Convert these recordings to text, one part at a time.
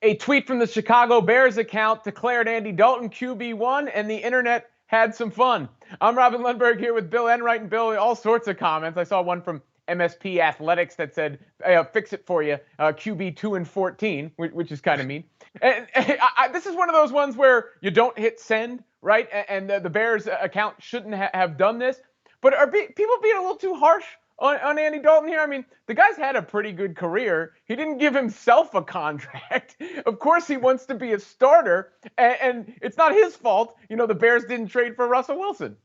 A tweet from the Chicago Bears account declared Andy Dalton QB1, and the internet had some fun. I'm Robin Lundberg here with Bill Enright, and Bill, all sorts of comments. I saw one from MSP Athletics that said, fix it for you, QB 2 and 14, which is kind of mean. And this is one of those ones where you don't hit send, right? And the Bears account shouldn't have done this. But are people being a little too harsh on Andy Dalton here? I mean, the guy's had a pretty good career. He didn't give himself a contract. Of course, he wants to be a starter, and it's not his fault. You know, the Bears didn't trade for Russell Wilson.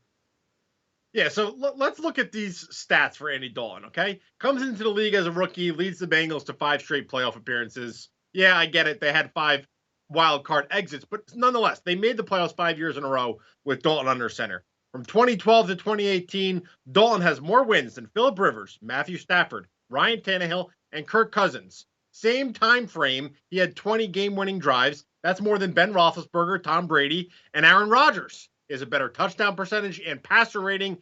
Yeah, so let's look at these stats for Andy Dalton, okay? Comes into the league as a rookie, leads the Bengals to 5 straight playoff appearances. Yeah, I get it. They had 5 wild card exits, but nonetheless, they made the playoffs 5 years in a row with Dalton under center. From 2012 to 2018, Dalton has more wins than Phillip Rivers, Matthew Stafford, Ryan Tannehill, and Kirk Cousins. Same time frame, he had 20 game-winning drives. That's more than Ben Roethlisberger, Tom Brady, and Aaron Rodgers. Is a better touchdown percentage and passer rating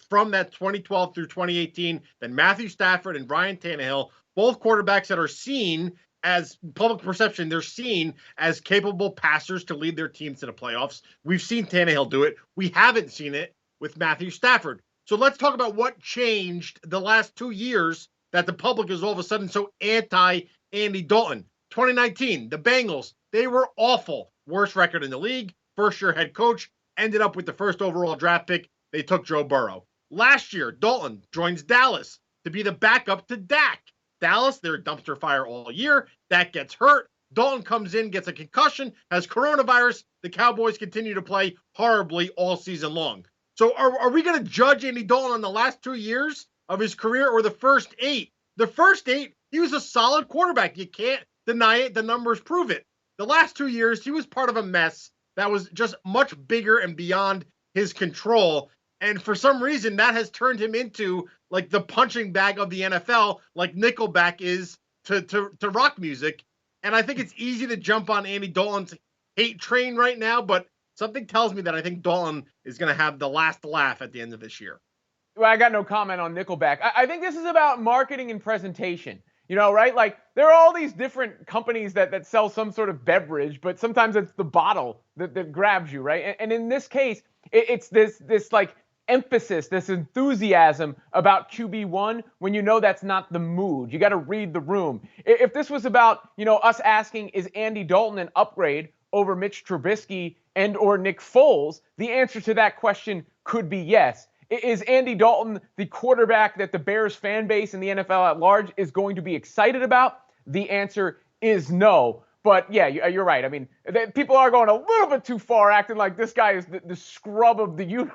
from that 2012 through 2018 than Matthew Stafford and Ryan Tannehill, both quarterbacks that are seen as public perception. They're seen as capable passers to lead their teams to the playoffs. We've seen Tannehill do it. We haven't seen it with Matthew Stafford. So let's talk about what changed the last 2 years that the public is all of a sudden so anti-Andy Dalton. 2019, the Bengals, they were awful. Worst record in the league, first-year head coach. Ended up with the first overall draft pick. They took Joe Burrow. Last year, Dalton joins Dallas to be the backup to Dak. Dallas, they're a dumpster fire all year. Dak gets hurt. Dalton comes in, gets a concussion, has coronavirus. The Cowboys continue to play horribly all season long. So are we going to judge Andy Dalton on the last 2 years of his career or the first 8? The first 8, he was a solid quarterback. You can't deny it. The numbers prove it. The last 2 years, he was part of a mess that was just much bigger and beyond his control. And for some reason, that has turned him into like the punching bag of the NFL, like Nickelback is to rock music. And I think it's easy to jump on Andy Dalton's hate train right now, but something tells me that I think Dalton is going to have the last laugh at the end of this year. Well, I got no comment on Nickelback. I think this is about marketing and presentation. You know, right? Like, there are all these different companies that sell some sort of beverage, but sometimes it's the bottle that grabs you, right? And in this case, it's this like emphasis, this enthusiasm about QB1 when you know that's not the mood. You got to read the room. If this was about, you know, us asking, is Andy Dalton an upgrade over Mitch Trubisky and or Nick Foles, the answer to that question could be yes. Is Andy Dalton the quarterback that the Bears fan base and the NFL at large is going to be excited about? The answer is no. But yeah, you're right. I mean, people are going a little bit too far, acting like this guy is the scrub of the universe.